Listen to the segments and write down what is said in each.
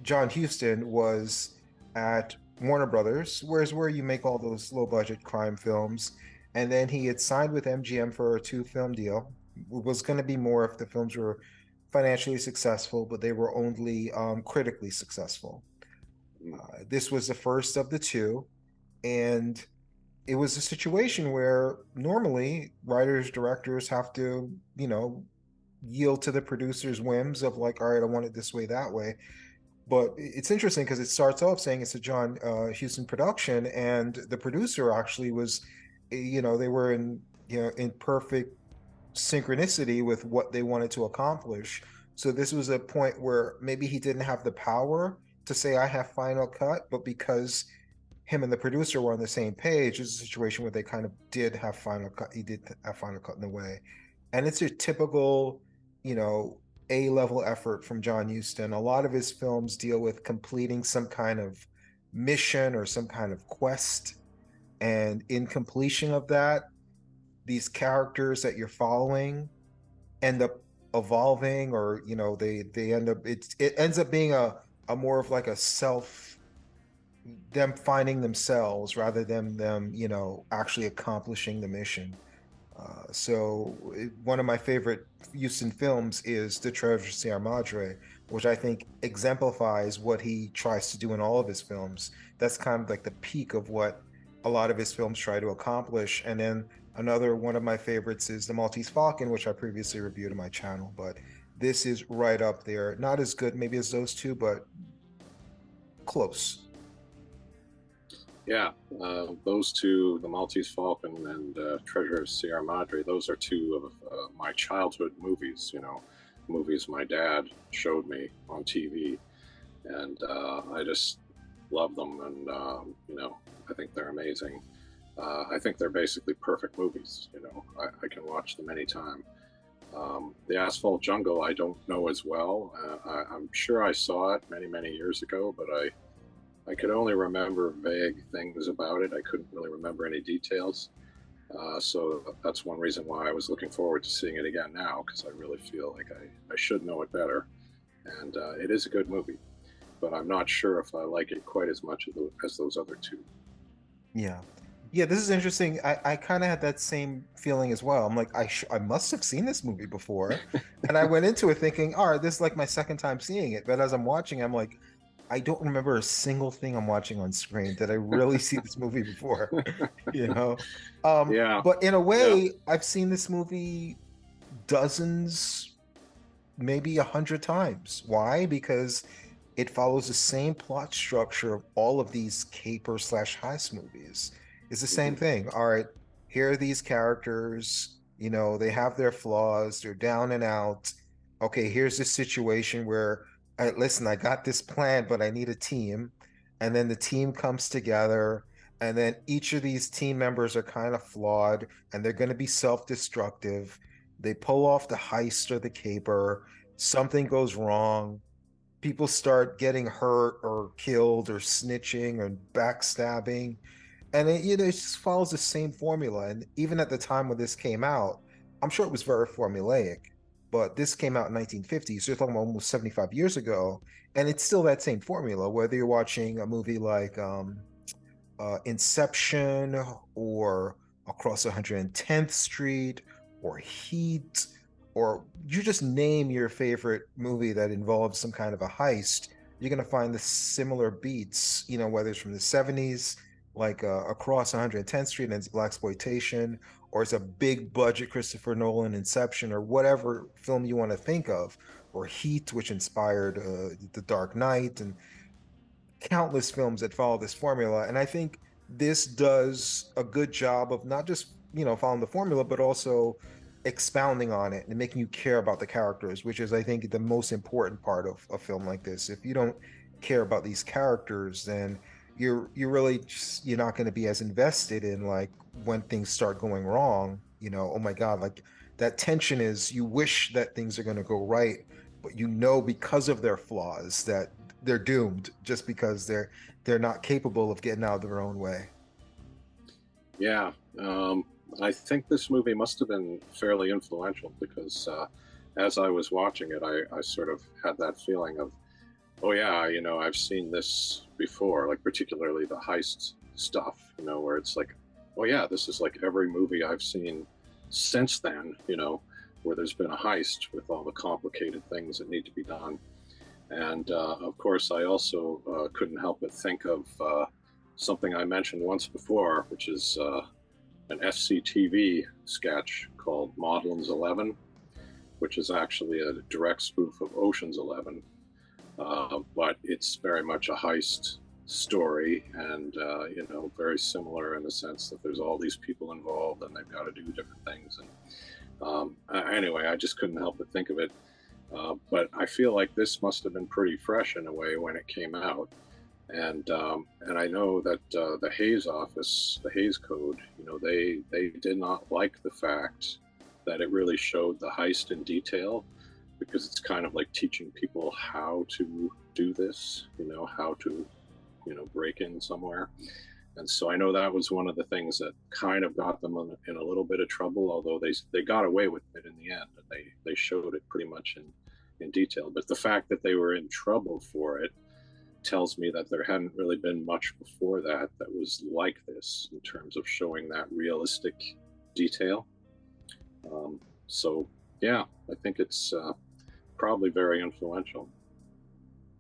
John Huston was at Warner Brothers, where you make all those low budget crime films. And then he had signed with MGM for a two-film deal. It was going to be more if the films were financially successful, but they were only critically successful. This was the first of the two, and it was a situation where normally writers, directors have to, yield to the producer's whims of like, all right, I want it this way, that way. But it's interesting because it starts off saying it's a John Huston production, and the producer actually was, they were in perfect synchronicity with what they wanted to accomplish. So this was a point where maybe he didn't have the power to say I have final cut, but because him and the producer were on the same page, it's a situation where they kind of did have final cut. He did have final cut in a way, and it's a typical, A-level effort from John Huston. A lot of his films deal with completing some kind of mission or some kind of quest, and in completion of that, these characters that you're following end up evolving, or they end up it ends up being a more of like a self them finding themselves rather than them actually accomplishing the mission. One of my favorite Houston films is The Treasure Sierra Madre, which I think exemplifies what he tries to do in all of his films. That's kind of like the peak of what a lot of his films try to accomplish. And then another one of my favorites is The Maltese Falcon, which I previously reviewed on my channel. But this is right up there. Not as good maybe as those two, but close. Yeah, those two, The Maltese Falcon and Treasure of Sierra Madre, those are two of my childhood movies, movies my dad showed me on TV. And I just love them. And, I think they're amazing. I think they're basically perfect movies. I can watch them anytime. The Asphalt Jungle, I don't know as well. I'm sure I saw it many, many years ago, but I could only remember vague things about it. I couldn't really remember any details. So that's one reason why I was looking forward to seeing it again now, because I really feel like I should know it better. And it is a good movie, but I'm not sure if I like it quite as much as those other two. Yeah. Yeah, this is interesting. I kind of had that same feeling as well. I'm like, I must have seen this movie before. And I went into it thinking, all right, this is like my second time seeing it. But as I'm watching, I'm like, I don't remember a single thing I'm watching on screen. Did I really see this movie before? You know? Yeah, But in a yeah, way, I've seen this movie dozens, maybe 100 times. Why? Because it follows the same plot structure of all of these caper slash heist movies. It's the same mhm, thing. All right, here are these characters, they have their flaws, they're down and out. Okay, here's this situation where, listen, I got this plan, but I need a team. And then the team comes together, and then each of these team members are kind of flawed, and they're going to be self-destructive. They pull off the heist or the caper, something goes wrong, people start getting hurt or killed or snitching or backstabbing, and it just follows the same formula. And even at the time when this came out, I'm sure it was very formulaic, but this came out in 1950, so you're talking about almost 75 years ago, and it's still that same formula. Whether you're watching a movie like Inception or Across 110th Street or Heat, or you just name your favorite movie that involves some kind of a heist, you're going to find the similar beats, whether it's from the 70s, like Across 110th Street and it's blaxploitation, or it's a big budget Christopher Nolan Inception, or whatever film you want to think of, or Heat, which inspired The Dark Knight, and countless films that follow this formula. And I think this does a good job of not just, following the formula, but also expounding on it and making you care about the characters, which is, I think, the most important part of a film like this. If you don't care about these characters, then you're really just, you're not going to be as invested in, like, when things start going wrong, oh my God, like that tension is, you wish that things are going to go right, but because of their flaws that they're doomed, just because they're not capable of getting out of their own way. yeah. I think this movie must have been fairly influential because as I was watching it, I sort of had that feeling of, Oh yeah, I've seen this before, like particularly the heist stuff, where it's like, oh yeah, this is like every movie I've seen since then, where there's been a heist with all the complicated things that need to be done. And of course, I also couldn't help but think of something I mentioned once before, which is an FCTV sketch called Maudlin's 11, which is actually a direct spoof of Ocean's 11. But it's very much a heist story, and very similar in the sense that there's all these people involved and they've got to do different things. And anyway, I just couldn't help but think of it. But I feel like this must have been pretty fresh in a way when it came out. And I know that the Hayes office, the Hayes Code, they did not like the fact that it really showed the heist in detail, because it's kind of like teaching people how to do this, how to, break in somewhere. And so I know that was one of the things that kind of got them in a little bit of trouble, although they got away with it in the end. And they showed it pretty much in detail. But the fact that they were in trouble for it tells me that there hadn't really been much before that was like this in terms of showing that realistic detail. So yeah, I think it's probably very influential.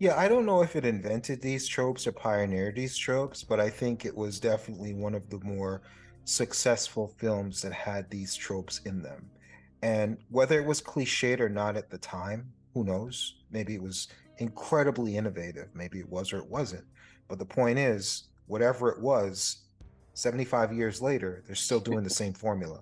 Yeah, I don't know if it invented these tropes or pioneered these tropes, but I think it was definitely one of the more successful films that had these tropes in them. And whether it was cliched or not at the time, who knows? Maybe it was incredibly innovative. Maybe it was or it wasn't. But the point is, whatever it was, 75 years later, they're still doing the same formula.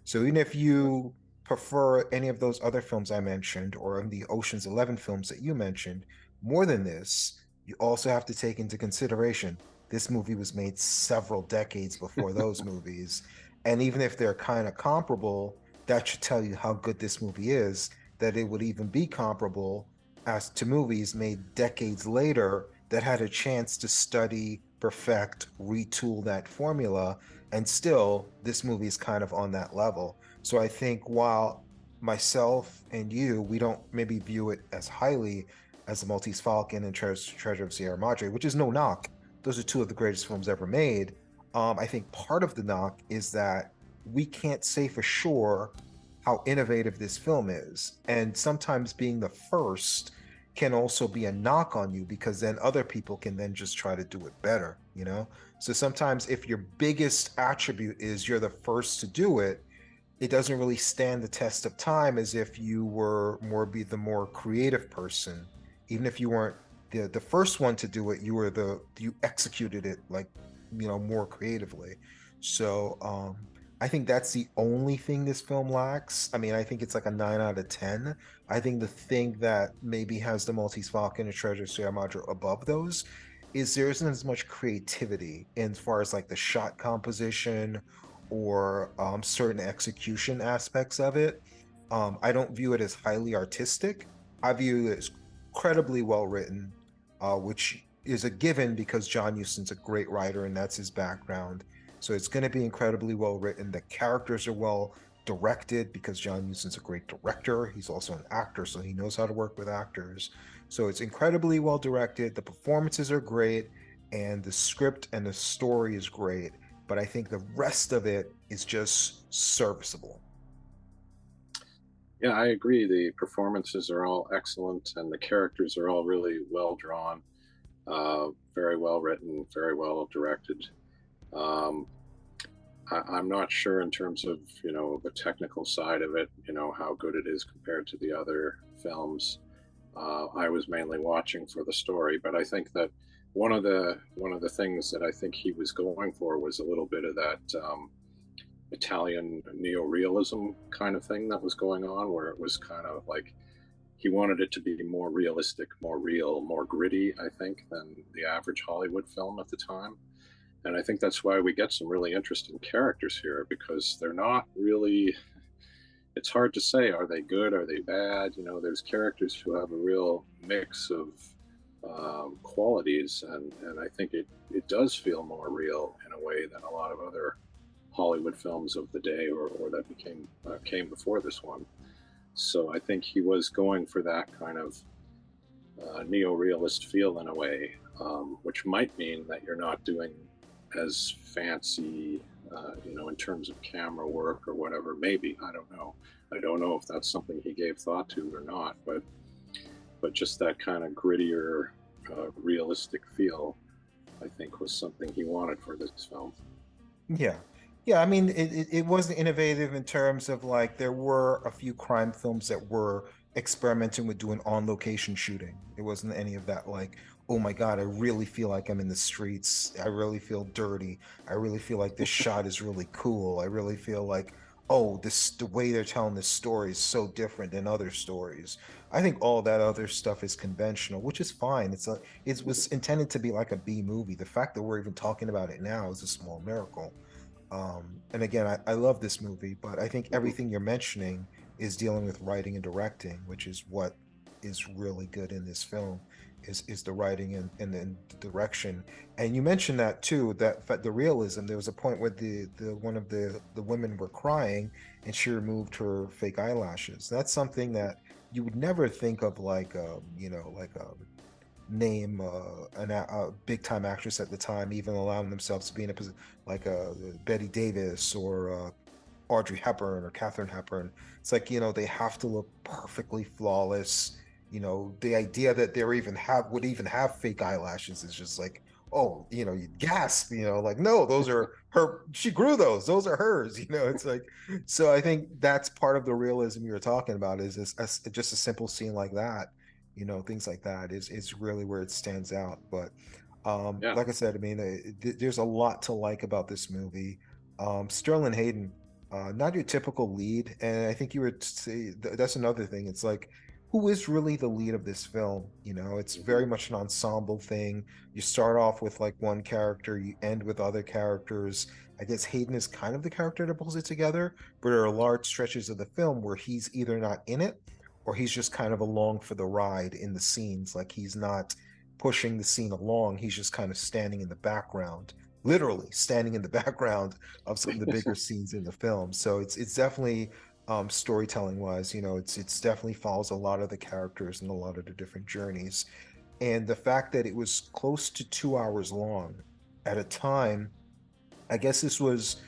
So even if you prefer any of those other films I mentioned or the Ocean's 11 films that you mentioned, more than this, you also have to take into consideration this movie was made several decades before those movies. And even if they're kind of comparable, that should tell you how good this movie is, that it would even be comparable as to movies made decades later that had a chance to study, perfect, retool that formula. And still, this movie is kind of on that level. So I think while myself and you, we don't maybe view it as highly as The Maltese Falcon and Treasure of Sierra Madre, which is no knock. Those are two of the greatest films ever made. I think part of the knock is that we can't say for sure how innovative this film is. And sometimes being the first can also be a knock on you, because then other people can then just try to do it better, you know? So sometimes if your biggest attribute is you're the first to do it, it doesn't really stand the test of time as if you were the more creative person. Even if you weren't the first one to do it, you executed it like, more creatively. So I think that's the only thing this film lacks. I mean, I think it's like a 9 out of 10. I think the thing that maybe has the Maltese Falcon and Treasure of Sierra Madre above those is there isn't as much creativity in as far as like the shot composition or certain execution aspects of it. I don't view it as highly artistic. I view it as incredibly well written, which is a given because John Huston's a great writer and that's his background. So it's going to be incredibly well written. The characters are well directed because John Huston's a great director. He's also an actor, so he knows how to work with actors. So it's incredibly well directed. The performances are great, and the script and the story is great. But I think the rest of it is just serviceable. Yeah, I agree. The performances are all excellent, and the characters are all really well drawn, very well written, very well directed. Um, I'm not sure in terms of the technical side of it, how good it is compared to the other films. I was mainly watching for the story, but I think that one of the things that I think he was going for was a little bit of that Italian neo-realism kind of thing that was going on, where it was kind of like he wanted it to be more realistic, more real, more gritty, I think, than the average Hollywood film at the time. And I think that's why we get some really interesting characters here, because they're not really, it's hard to say, are they good, are they bad? There's characters who have a real mix of qualities, and I think it does feel more real in a way than a lot of other Hollywood films of the day, or that came before this one. So I think he was going for that kind of neo-realist feel in a way, which might mean that you're not doing as fancy, in terms of camera work or whatever. Maybe, I don't know. I don't know if that's something he gave thought to or not, but just that kind of grittier, realistic feel, I think, was something he wanted for this film. Yeah. Yeah, I mean, it was innovative in terms of like there were a few crime films that were experimenting with doing on location shooting. It wasn't any of that like, oh my God, I really feel like I'm in the streets. I really feel dirty. I really feel like this shot is really cool. I really feel like, oh, the way they're telling this story is so different than other stories. I think all that other stuff is conventional, which is fine. It was intended to be like a B movie. The fact that we're even talking about it now is a small miracle. And again, I love this movie, but I think Mhm. everything you're mentioning is dealing with writing and directing, which is what is really good in this film, is the writing and the direction. And you mentioned that too, that the realism. There was a point where the one of the women were crying, and she removed her fake eyelashes. That's something that you would never think of, like like name a big time actress at the time, even allowing themselves to be in a position like Betty Davis or Audrey Hepburn or Katharine Hepburn. It's like, they have to look perfectly flawless. The idea that they would even have fake eyelashes is just like, oh, you gasp, like, no, those are her, she grew those, are hers, it's like, so I think that's part of the realism you're talking about is just a simple scene like that, things like that is really where it stands out. But Yeah. like I said, I mean, there's a lot to like about this movie. Sterling Hayden, not your typical lead, and I think you would say that's another thing. It's like, who is really the lead of this film? It's Hmm. very much an ensemble thing. You start off with like one character, you end with other characters. I guess Hayden is kind of the character that pulls it together, but there are large stretches of the film where he's either not in it or he's just kind of along for the ride in the scenes. Like he's not pushing the scene along, he's just kind of standing in the background, literally standing in the background of some of the bigger scenes in the film. So it's definitely storytelling wise, it's definitely follows a lot of the characters and a lot of the different journeys. And the fact that it was close to 2 hours long at a time, I guess this was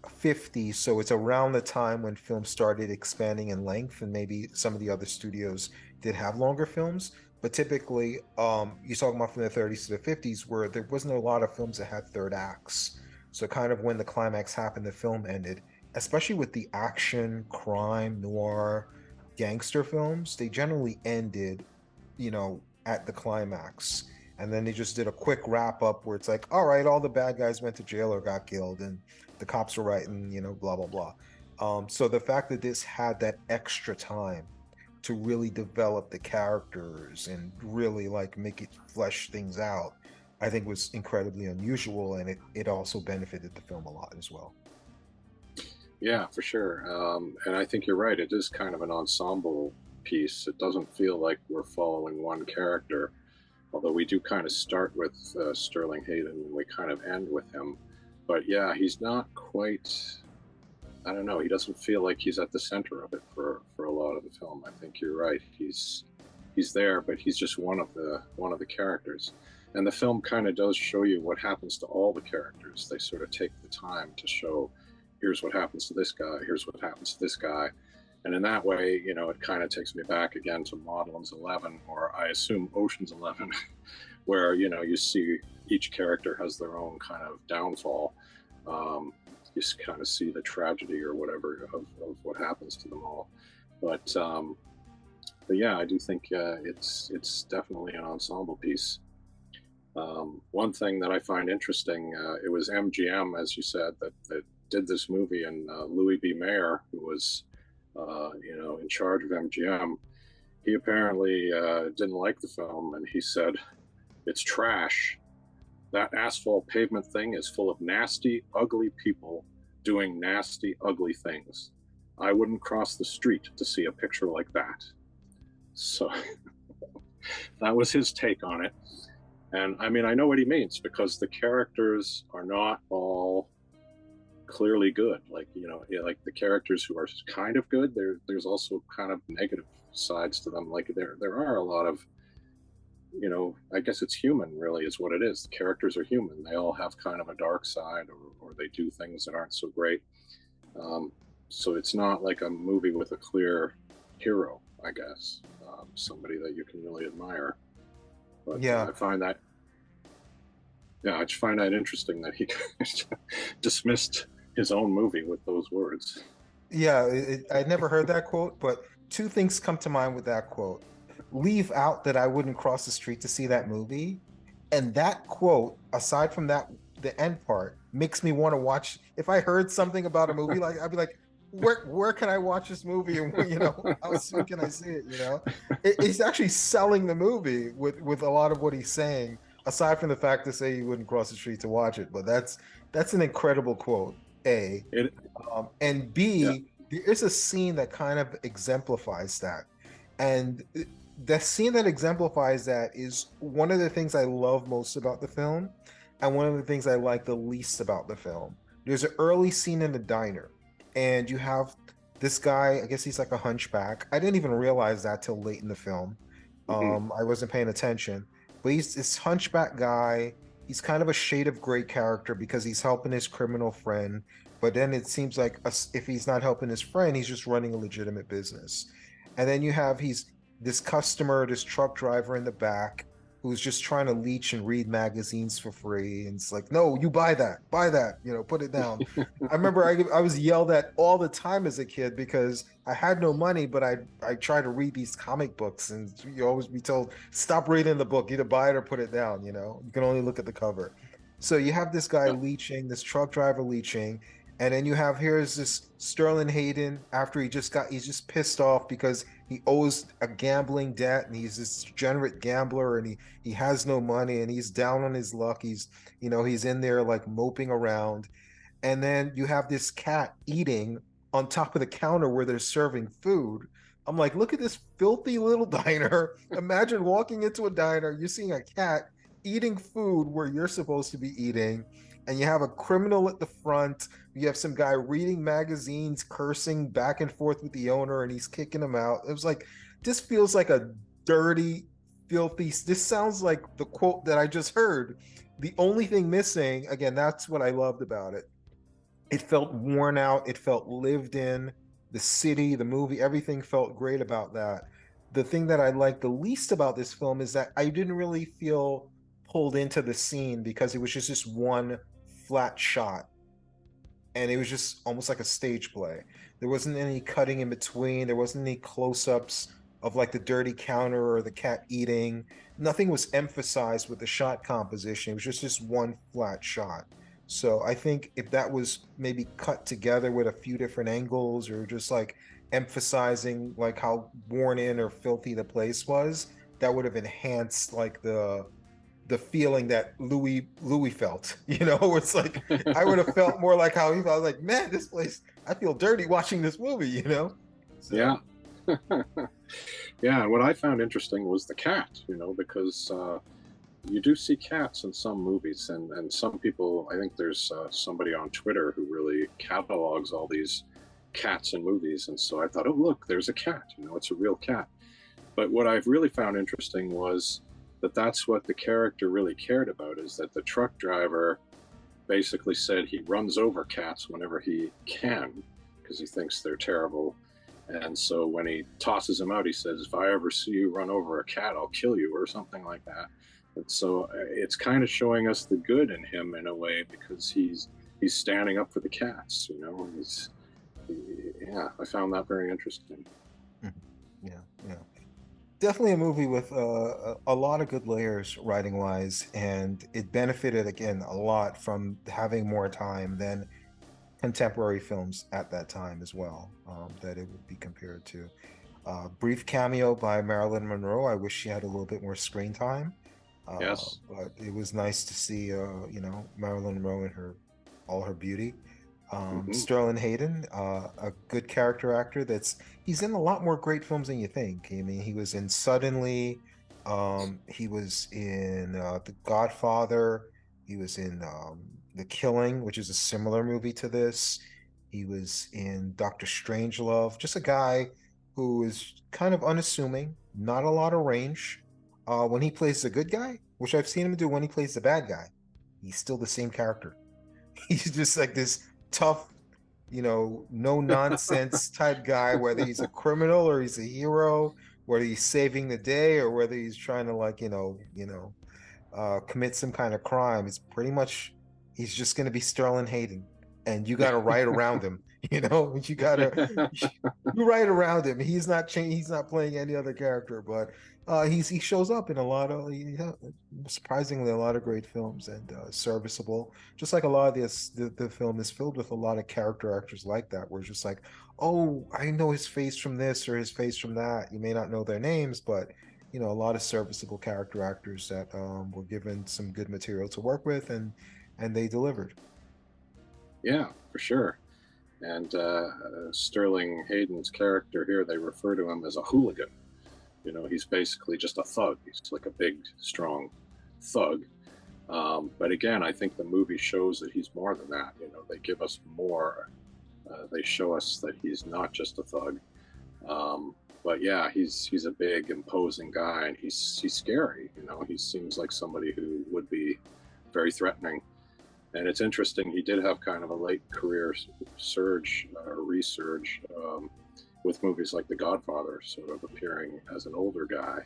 50, so it's around the time when films started expanding in length, and maybe some of the other studios did have longer films. But typically, you're talking about from the 30s to the 50s, where there wasn't a lot of films that had third acts. So kind of when the climax happened, the film ended. Especially with the action, crime, noir, gangster films, they generally ended, at the climax. And then they just did a quick wrap up where it's like, all right, all the bad guys went to jail or got killed, and the cops were writing, blah blah blah. So the fact that this had that extra time to really develop the characters and really like make it flesh things out, I think was incredibly unusual, and it also benefited the film a lot as well. Yeah, for sure. And I think you're right. It is kind of an ensemble piece. It doesn't feel like we're following one character, although we do kind of start with Sterling Hayden and we kind of end with him. But yeah, he's not quite. I don't know. He doesn't feel like he's at the center of it for a lot of the film. I think you're right. He's there, but he's just one of the characters. And the film kind of does show you what happens to all the characters. They sort of take the time to show, here's what happens to this guy, here's what happens to this guy. And in that way, it kind of takes me back again to Maudlin's 11, or I assume Ocean's 11, where, you see each character has their own kind of downfall. Um, you kind of see the tragedy or whatever of what happens to them all. But yeah, I do think it's definitely an ensemble piece. One thing that I find interesting, it was MGM, as you said, that did this movie, and Louis B. Mayer, who was, in charge of MGM, he apparently didn't like the film, and he said, "It's trash. That asphalt pavement thing is full of nasty, ugly people doing nasty, ugly things. I wouldn't cross the street to see a picture like that." So that was his take on it. And I mean, I know what he means, because the characters are not all clearly good. Like, like the characters who are kind of good, there's also kind of negative sides to them. Like there are a lot of I guess it's human, really, is what it is. The characters are human. They all have kind of a dark side, or they do things that aren't so great. Um, so it's not like a movie with a clear hero, I guess, somebody that you can really admire. But Yeah, I find that, yeah, I just find that interesting that he dismissed his own movie with those words. yeah. I never heard that quote, but two things come to mind with that quote. Leave out that I wouldn't cross the street to see that movie. And that quote, aside from that, the end part, makes me want to watch. If I heard something about a movie, like I'd be like, where can I watch this movie? And how soon can I see it? He's actually selling the movie with a lot of what he's saying, aside from the fact to say he wouldn't cross the street to watch it. But that's an incredible quote. A. It, And yeah. B, there is a scene that kind of exemplifies that. And the scene that exemplifies that is one of the things I love most about the film, and one of the things I like the least about the film. There's an early scene in the diner, and you have this guy, I guess he's like a hunchback. I didn't even realize that till late in the film. Mhm. I wasn't paying attention, but he's this hunchback guy. He's kind of a shade of gray character because he's helping his criminal friend, but then it seems like if he's not helping his friend, he's just running a legitimate business. And then you have he's this customer, this truck driver in the back who's just trying to leech and read magazines for free. And it's like, no, you buy that, put it down. I remember I was yelled at all the time as a kid because I had no money, but I tried to read these comic books, and you always be told, stop reading the book, either buy it or put it down. You can only look at the cover. So you have this guy Yeah. leeching, this truck driver leeching, and then here's this Sterling Hayden after he's just pissed off because he owes a gambling debt, and he's this degenerate gambler, and he has no money, and he's down on his luck. He's in there like moping around. And then you have this cat eating on top of the counter where they're serving food. I'm like, look at this filthy little diner. Imagine walking into a diner, you're seeing a cat eating food where you're supposed to be eating, and you have a criminal at the front. You have some guy reading magazines, cursing back and forth with the owner, and he's kicking him out. It was like, this feels like a dirty, filthy. This sounds like the quote that I just heard. The only thing missing, again, that's what I loved about it. It felt worn out. It felt lived in. The city, the movie, everything felt great about that. The thing that I liked the least about this film is that I didn't really feel pulled into the scene because it was just this one flat shot, and it was just almost like a stage play. There wasn't any cutting in between. There wasn't any close-ups of like the dirty counter or the cat eating. Nothing was emphasized with the shot composition. It was just this one flat shot. So I think if that was maybe cut together with a few different angles, or just like emphasizing like how worn in or filthy the place was, that would have enhanced like the feeling that Louis felt. It's like I would have felt more like how he felt. Like, man, this place, I feel dirty watching this movie. Yeah. So Yeah. And what I found interesting was the cat, because you do see cats in some movies, and some people, I think there's somebody on Twitter who really catalogs all these cats in movies. And so I thought, oh, look, there's a cat, it's a real cat. But what I've really found interesting was that that's what the character really cared about, is that the truck driver basically said he runs over cats whenever he can because he thinks they're terrible. And so when he tosses him out, he says, if I ever see you run over a cat, I'll kill you, or something like that. And so it's kind of showing us the good in him in a way, because he's standing up for the cats, yeah, I found that very interesting. yeah, yeah. Definitely a movie with a lot of good layers writing wise, and it benefited again a lot from having more time than contemporary films at that time as well, that it would be compared to. Brief cameo by Marilyn Monroe. I wish she had a little bit more screen time, Yes. but it was nice to see, Marilyn Monroe in all her beauty. Hmm. Sterling Hayden, a good character actor. He's in a lot more great films than you think. I mean, he was in Suddenly. He was in The Godfather. He was in The Killing, which is a similar movie to this. He was in Doctor Strangelove. Just a guy who is kind of unassuming, not a lot of range, when he plays the good guy, which I've seen him do when he plays the bad guy, he's still the same character. He's just like this tough, no nonsense type guy, whether he's a criminal or he's a hero, whether he's saving the day or whether he's trying to commit some kind of crime. It's pretty much he's just going to be Sterling Hayden, and you got to write around him. You gotta you write around him. He's not He's not playing any other character, but he shows up in a lot of surprisingly a lot of great films and serviceable. Just like a lot of the film is filled with a lot of character actors like that, where it's just like, oh, I know his face from this or his face from that. You may not know their names, but a lot of serviceable character actors that were given some good material to work with, and they delivered. Yeah, for sure. And Sterling Hayden's character here, they refer to him as a hooligan. He's basically just a thug. He's like a big, strong thug. But again, I think the movie shows that he's more than that. They give us more. They show us that he's not just a thug. But yeah, he's a big, imposing guy, and he's scary. He seems like somebody who would be very threatening. And it's interesting, he did have kind of a late career resurge with movies like The Godfather, sort of appearing as an older guy.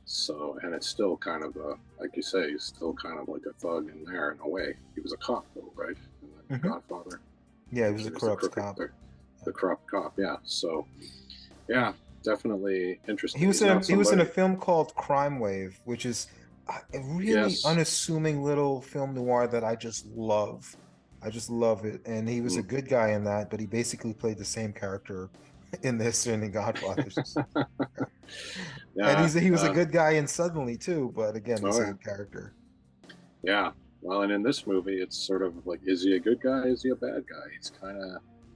So, and it's still kind of like you say, he's still kind of like a thug in there in a way. He was a cop though, right? In The Godfather. Yeah, he was a corrupt cop. The corrupt cop, yeah. So, yeah, definitely interesting. He was in a film called Crime Wave, which is a really unassuming little film noir that I just love. I just love it. And he was a good guy in that, but he basically played the same character in this and in Godfathers. And he was a good guy in Suddenly too, but again, the same character. Yeah. Well, and in this movie, it's sort of like, is he a good guy? Is he a bad guy?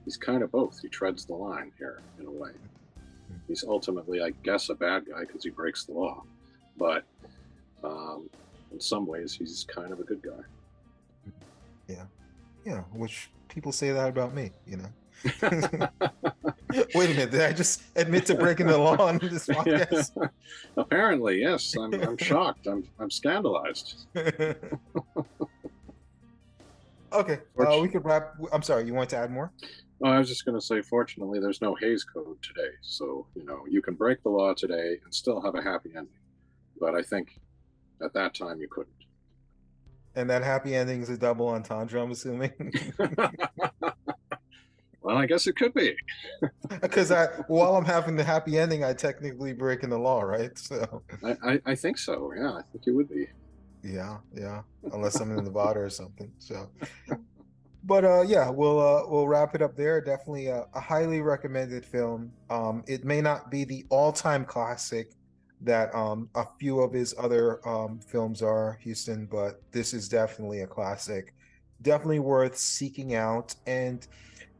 He's kind of both. He treads the line here in a way. He's ultimately, I guess, a bad guy because he breaks the law, but in some ways, he's kind of a good guy. Yeah. Which people say that about me. Wait a minute, did I just admit to breaking the law on this podcast? Yeah. Apparently, yes. I'm shocked. I'm scandalized. Okay, we could wrap. I'm sorry, you want to add more? Well, I was just going to say, fortunately, there's no Hays Code today. So, you can break the law today and still have a happy ending. But I think at that time you couldn't. And that happy ending is a double entendre, I'm assuming? Well, I guess it could be. Because while I'm having the happy ending, I technically breaking the law, right? So I think so. Yeah, I think it would be. Yeah. Unless I'm in Nevada or something. So, but yeah, we'll wrap it up there. Definitely a highly recommended film. It may not be the all-time classic that a few of his other films are, Huston, but this is definitely a classic. Definitely worth seeking out. And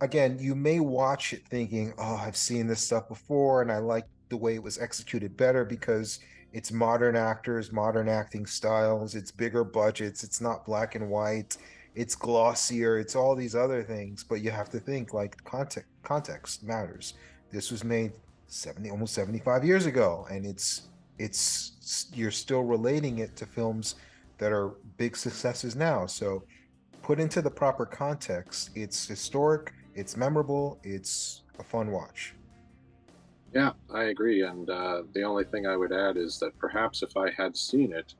again, you may watch it thinking, oh, I've seen this stuff before and I like the way it was executed better because it's modern actors, modern acting styles, it's bigger budgets, it's not black and white, it's glossier, it's all these other things. But you have to think like context matters. This was made almost 75 years ago, and it's you're still relating it to films that are big successes now. So put into the proper context, it's historic, it's memorable, it's a fun watch. Yeah, I agree. And the only thing I would add is that perhaps if I had seen it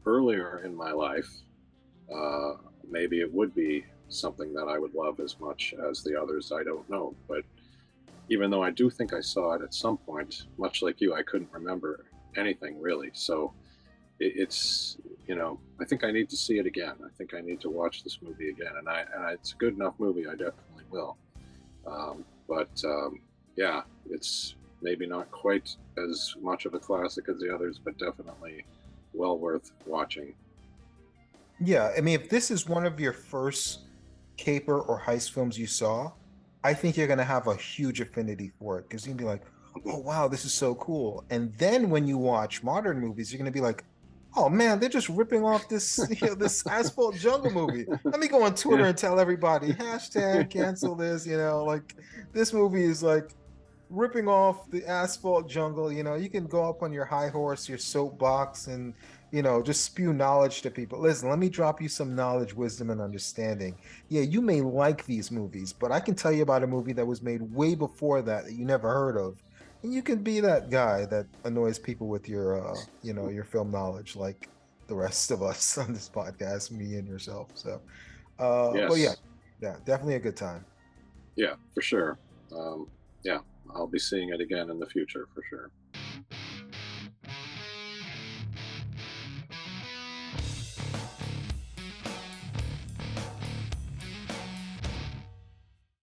earlier in my life, maybe it would be something that I would love as much as the others. I don't know. But even though I do think I saw it at some point, much like you, I couldn't remember anything really. So it's, I think I need to see it again. I think I need to watch this movie again. And it's a good enough movie. I definitely will. Yeah, it's maybe not quite as much of a classic as the others, but definitely well worth watching. Yeah, I mean, if this is one of your first caper or heist films you saw, I think you're going to have a huge affinity for it because you're going to be like, oh, wow, this is so cool. And then when you watch modern movies, you're going to be like, oh, man, they're just ripping off this this Asphalt Jungle movie. Let me go on Twitter and tell everybody, hashtag cancel this, like this movie is like ripping off the Asphalt Jungle. You can go up on your high horse, your soapbox, and just spew knowledge to people. Listen, let me drop you some knowledge, wisdom, and understanding. Yeah, you may like these movies, but I can tell you about a movie that was made way before that you never heard of. And you can be that guy that annoys people with your film knowledge, like the rest of us on this podcast, me and yourself. So, but yeah, Yes, yeah, definitely a good time. yeah, for sure. Yeah, I'll be seeing it again in the future for sure.